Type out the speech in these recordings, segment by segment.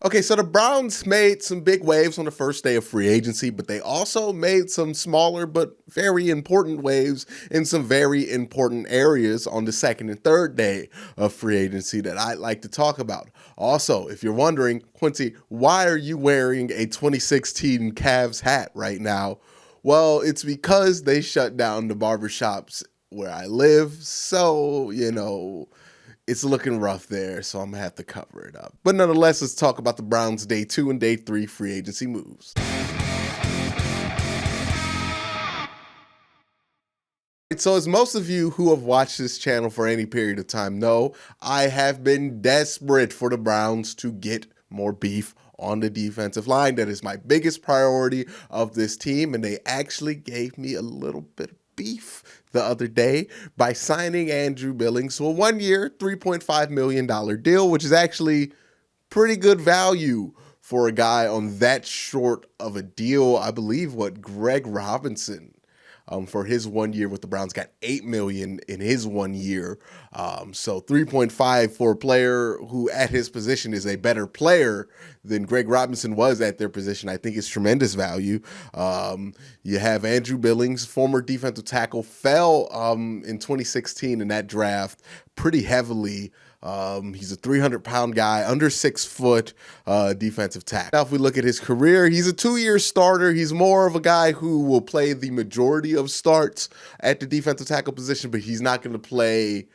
Okay, so the Browns made some big waves on the first day of free agency, but they also made some smaller but very important waves in some very important areas on the second and third day of free agency that I'd like to talk about. Also, if you're wondering, Quincy, why are you wearing a 2016 Cavs hat right now? Well, it's because they shut down the barbershops where I live, so, it's looking rough there, so I'm going to have to cover it up. But nonetheless, let's talk about the Browns' day 2 and day 3 free agency moves. So as most of you who have watched this channel for any period of time know, I have been desperate for the Browns to get more beef on the defensive line. That is my biggest priority of this team, and they actually gave me a little bit of beef the other day by signing Andrew Billings to a 1-year, $3.5 million deal, which is actually pretty good value for a guy on that short of a deal. I believe Greg Robinson for his 1 year with the Browns got $8 million in his 1 year. So 3.5 for a player who at his position is a better player than Greg Robinson was at their position, I think is tremendous value. You have Andrew Billings, former defensive tackle, fell in 2016 in that draft pretty heavily. He's a 300-pound guy, under 6 foot defensive tackle. Now, if we look at his career, he's a 2-year starter. He's more of a guy who will play the majority of starts at the defensive tackle position, but he's not going to play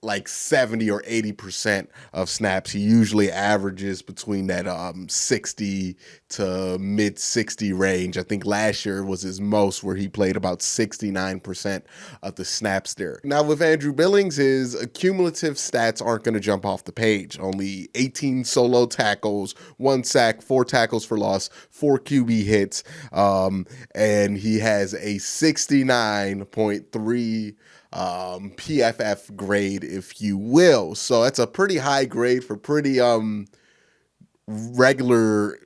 like 70 or 80% of snaps. He usually averages between that 60 to mid 60 range. I think last year was his most, where he played about 69% of the snaps there. Now with Andrew Billings, his cumulative stats aren't going to jump off the page. Only 18 solo tackles, 1 sack, 4 tackles for loss, 4 QB hits, and he has a 69.3 PFF grade, if you will. So that's a pretty high grade for pretty regular,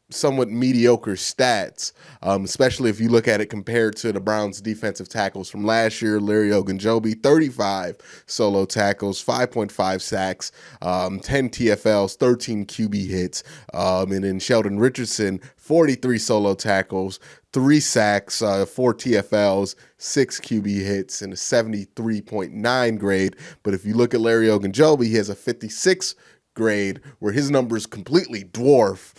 somewhat mediocre stats, especially if you look at it compared to the Browns defensive tackles from last year. Larry Ogunjobi, 35 solo tackles, 5.5 sacks, 10 TFLs, 13 QB hits, and then Sheldon Richardson, 43 solo tackles, 3 sacks, 4 TFLs, 6 QB hits, and a 73.9 grade. But if you look at Larry Ogunjobi, he has a 56 grade, where his numbers completely dwarf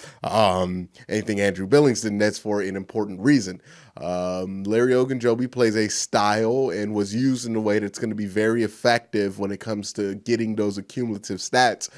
anything Andrew Billings did, and that's for an important reason. Larry Ogunjobi plays a style and was used in a way that's going to be very effective when it comes to getting those accumulative stats,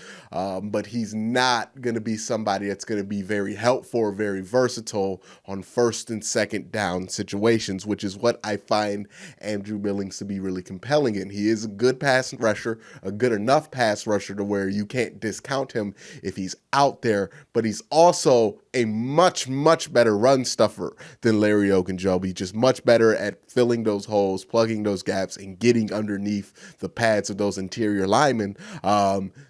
but he's not going to be somebody that's going to be very helpful or very versatile on first and second down situations, which is what I find Andrew Billings to be really compelling in. He is a good pass rusher, a good enough pass rusher to where you can't discount him if he's out there, but he's also a much, much better run stuffer than Larry Ogunjobi, just much better at filling those holes, plugging those gaps, and getting underneath the pads of those interior linemen.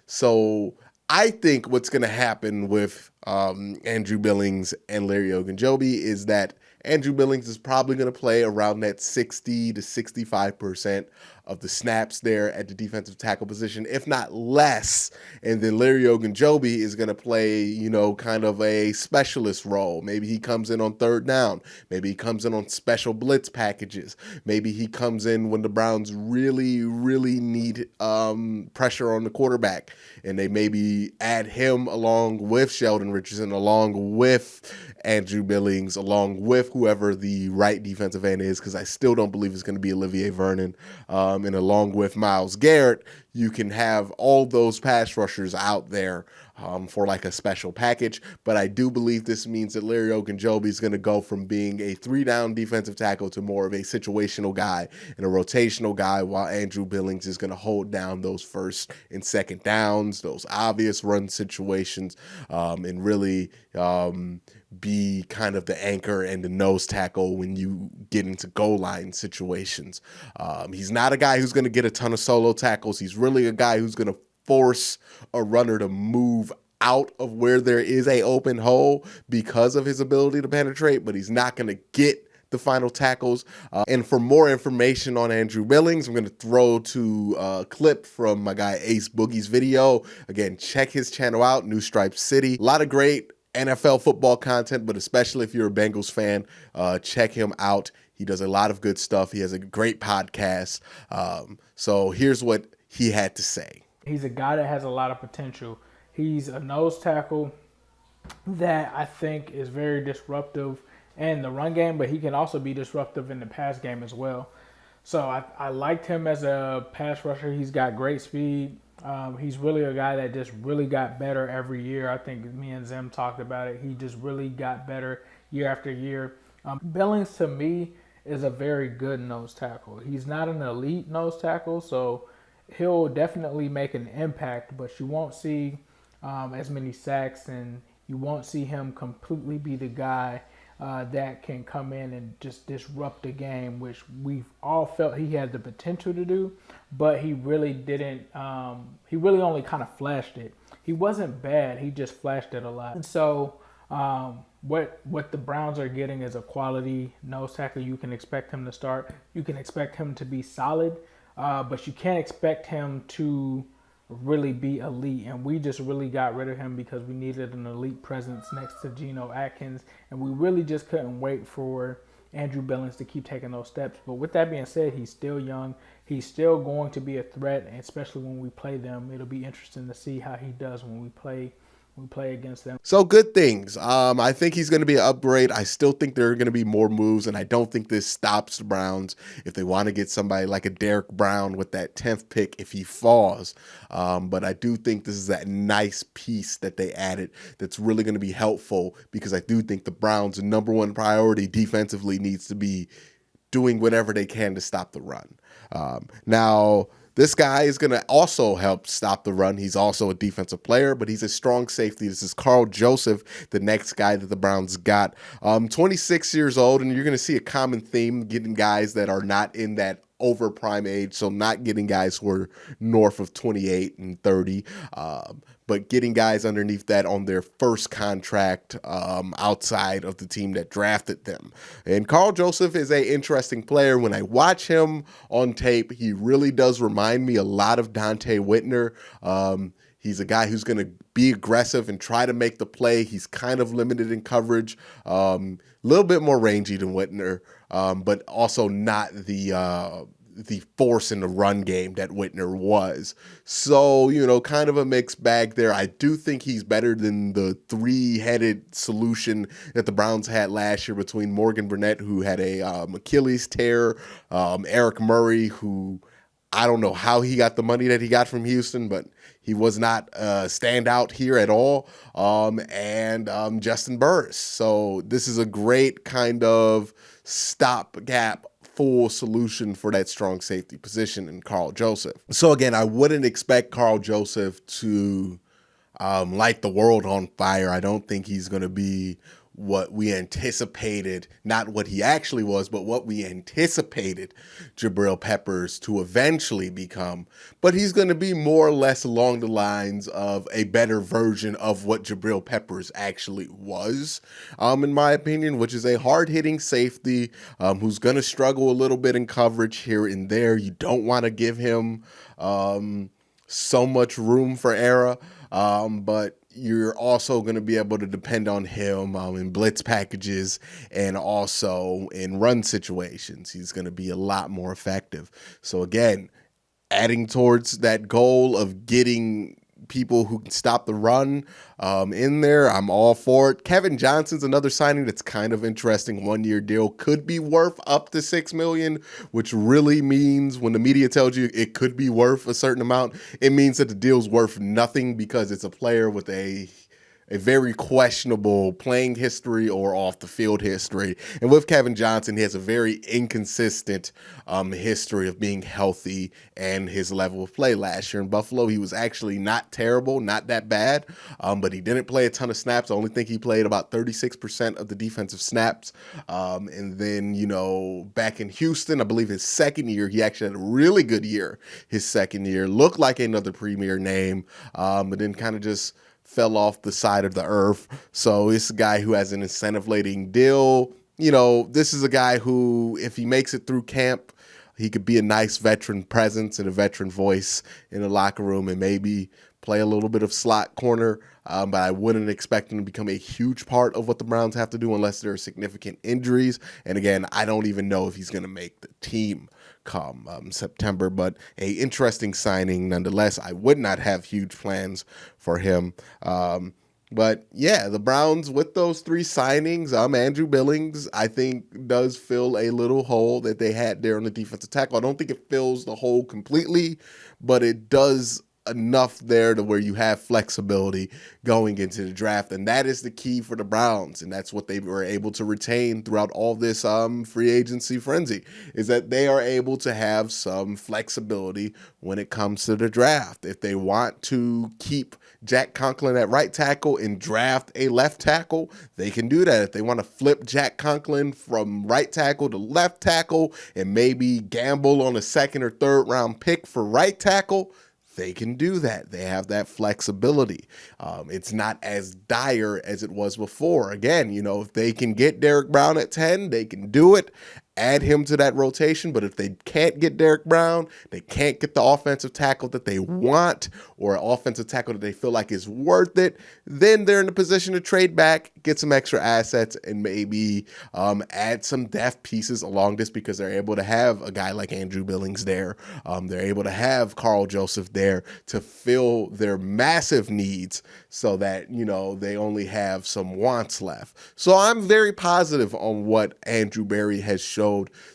So I think what's going to happen with Andrew Billings and Larry Ogunjobi is that Andrew Billings is probably going to play around that 60 to 65% of the snaps there at the defensive tackle position, if not less. And then Larry Ogunjobi is going to play, kind of a specialist role. Maybe he comes in on third down. Maybe he comes in on special blitz packages. Maybe he comes in when the Browns really, really need pressure on the quarterback, and they maybe add him along with Sheldon Richardson, along with Andrew Billings, along with whoever the right defensive end is, because I still don't believe it's going to be Olivier Vernon, and along with Myles Garrett. You can have all those pass rushers out there for like a special package, but I do believe this means that Larry Ogunjobi is going to go from being a 3-down defensive tackle to more of a situational guy and a rotational guy, while Andrew Billings is going to hold down those first and second downs, those obvious run situations, and really be kind of the anchor and the nose tackle when you get into goal line situations. He's not a guy who's going to get a ton of solo tackles. He's really a guy who's going to force a runner to move out of where there is a open hole because of his ability to penetrate, but he's not going to get the final tackles. And for more information on Andrew Billings, I'm going to throw to a clip from my guy Ace Boogie's video. Again, check his channel out, New Stripe City. A lot of great NFL football content, but especially if you're a Bengals fan, check him out. He does a lot of good stuff. He has a great podcast. So here's what he had to say. He's a guy that has a lot of potential. He's a nose tackle that I think is very disruptive in the run game, but he can also be disruptive in the pass game as well. So I liked him as a pass rusher. He's got great speed. He's really a guy that just really got better every year. I think me and Zim talked about it. He just really got better year after year. Billings, to me, is a very good nose tackle. He's not an elite nose tackle, so he'll definitely make an impact, but you won't see as many sacks, and you won't see him completely be the guy that can come in and just disrupt the game, which we've all felt he had the potential to do, but he really didn't. He really only kind of flashed it. He wasn't bad. He just flashed it a lot. And so what the Browns are getting is a quality nose tackle. You can expect him to start. You can expect him to be solid, but you can't expect him to really be elite. And we just really got rid of him because we needed an elite presence next to Geno Atkins, and we really just couldn't wait for Andrew Billings to keep taking those steps. But with that being said, he's still young. He's still going to be a threat, and especially when we play them. It'll be interesting to see how he does when we play against them. So good things. I think he's going to be an upgrade. I still think there are going to be more moves, and I don't think this stops the Browns if they want to get somebody like a Derek Brown with that 10th pick if he falls. But I do think this is that nice piece that they added that's really going to be helpful, because I do think the Browns' number one priority defensively needs to be doing whatever they can to stop the run. Now, this guy is going to also help stop the run. He's also a defensive player, but he's a strong safety. This is Karl Joseph, the next guy that the Browns got. 26 years old, and you're going to see a common theme, getting guys that are not in that over prime age, so not getting guys who are north of 28 and 30, but getting guys underneath that on their first contract outside of the team that drafted them. And Karl Joseph is an interesting player. When I watch him on tape, he really does remind me a lot of Dante Whitner. He's a guy who's going to be aggressive and try to make the play. He's kind of limited in coverage, a little bit more rangy than Whitner, but also not the force in the run game that Whitner was. So, kind of a mixed bag there. I do think he's better than the three-headed solution that the Browns had last year between Morgan Burnett, who had a Achilles tear, Eric Murray, who I don't know how he got the money that he got from Houston, but he was not a standout here at all, and Justin Burris. So this is a great kind of stopgap full solution for that strong safety position in Karl Joseph. So again, I wouldn't expect Karl Joseph to light the world on fire. I don't think he's going to be what we anticipated, not what he actually was, but what we anticipated Jabril Peppers to eventually become. But he's going to be more or less along the lines of a better version of what Jabril Peppers actually was, in my opinion, which is a hard-hitting safety who's going to struggle a little bit in coverage here and there. You don't want to give him so much room for error, but you're also going to be able to depend on him in blitz packages and also in run situations. He's going to be a lot more effective. So again, adding towards that goal of getting people who can stop the run in there, I'm all for it. Kevin Johnson's another signing that's kind of interesting. 1-year deal, could be worth up to $6 million, which really means when the media tells you it could be worth a certain amount, it means that the deal's worth nothing, because it's a player with a very questionable playing history or off the field history. And with Kevin Johnson, he has a very inconsistent history of being healthy and his level of play. Last year in Buffalo, he was actually not terrible, not that bad, but he didn't play a ton of snaps. I only think he played about 36% of the defensive snaps. And then, back in Houston, I believe his second year, he actually had a really good year. His second year looked like another premier name, but then kind of just fell off the side of the earth. So it's a guy who has an incentive-laden deal. this is a guy who, if he makes it through camp, he could be a nice veteran presence and a veteran voice in the locker room and maybe play a little bit of slot corner. But I wouldn't expect him to become a huge part of what the Browns have to do unless there are significant injuries. And again, I don't even know if he's going to make the team come September, but a interesting signing nonetheless. I would not have huge plans for him. But yeah, the Browns with those three signings, Andrew Billings, I think does fill a little hole that they had there on the defensive tackle. I don't think it fills the hole completely, but it does enough there to where you have flexibility going into the draft. And that is the key for the Browns. And that's what they were able to retain throughout all this free agency frenzy, is that they are able to have some flexibility when it comes to the draft. If they want to keep Jack Conklin at right tackle and draft a left tackle, they can do that. If they want to flip Jack Conklin from right tackle to left tackle and maybe gamble on a second or third round pick for right tackle, they can do that. They have that flexibility. It's not as dire as it was before. Again, if they can get Derek Brown at 10, they can do it. Add him to that rotation. But if they can't get Derek Brown, they can't get the offensive tackle that they want or an offensive tackle that they feel like is worth it, then they're in a position to trade back, get some extra assets, and maybe add some depth pieces along this because they're able to have a guy like Andrew Billings there. They're able to have Karl Joseph there to fill their massive needs so that, they only have some wants left. So I'm very positive on what Andrew Berry has showed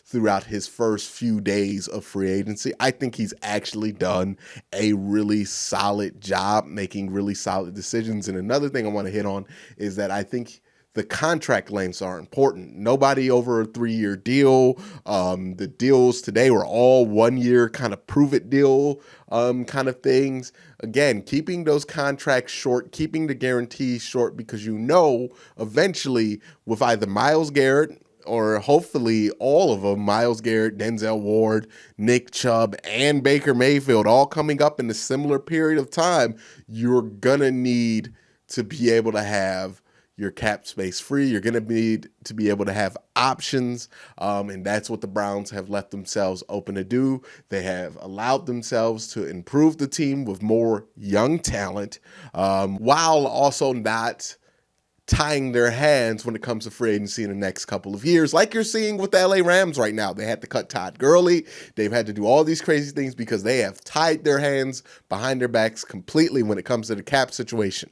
throughout his first few days of free agency. I think he's actually done a really solid job making really solid decisions. And another thing I want to hit on is that I think the contract lengths are important. Nobody over a 3-year deal. The deals today were all 1-year kind of prove it deal kind of things. Again, keeping those contracts short, keeping the guarantees short, because eventually with either Myles Garrett or hopefully all of them, Myles Garrett, Denzel Ward, Nick Chubb, and Baker Mayfield, all coming up in a similar period of time, you're going to need to be able to have your cap space free. You're going to need to be able to have options, and that's what the Browns have left themselves open to do. They have allowed themselves to improve the team with more young talent, while also not tying their hands when it comes to free agency in the next couple of years, like you're seeing with the LA Rams right now. They had to cut Todd Gurley. They've had to do all these crazy things because they have tied their hands behind their backs completely when it comes to the cap situation.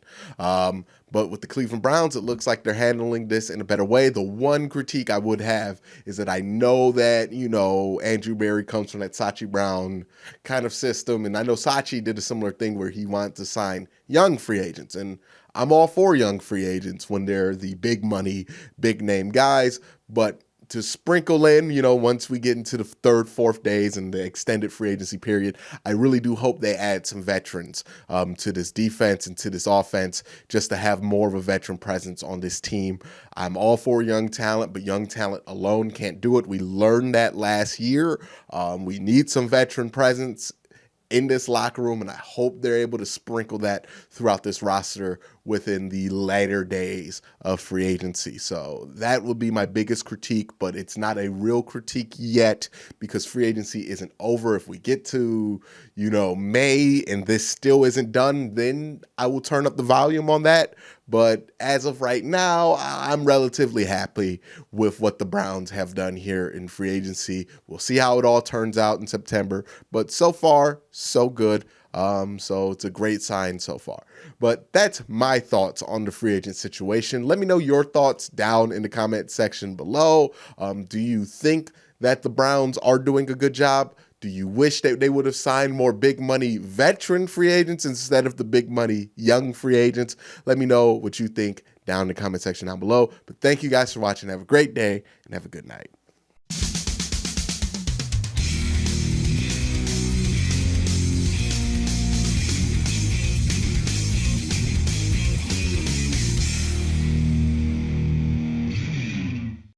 But with the Cleveland Browns, it looks like they're handling this in a better way. The one critique I would have is that I know that, Andrew Berry comes from that Sachi Brown kind of system. And I know Sachi did a similar thing where he wanted to sign young free agents. And I'm all for young free agents when they're the big money, big name guys. But to sprinkle in, once we get into the third, fourth days and the extended free agency period, I really do hope they add some veterans to this defense and to this offense just to have more of a veteran presence on this team. I'm all for young talent, but young talent alone can't do it. We learned that last year. We need some veteran presence in this locker room, and I hope they're able to sprinkle that throughout this roster within the later days of free agency. So that would be my biggest critique, but it's not a real critique yet because free agency isn't over. If we get to, May and this still isn't done, then I will turn up the volume on that. But as of right now, I'm relatively happy with what the Browns have done here in free agency. We'll see how it all turns out in September, but so far, so good. So it's a great sign so far. But that's my thoughts on the free agent situation. Let me know your thoughts down in the comment section below. Do you think that the Browns are doing a good job? Do you wish that they would have signed more big money veteran free agents instead of the big money young free agents? Let me know what you think down in the comment section down below. But thank you guys for watching. Have a great day and have a good night.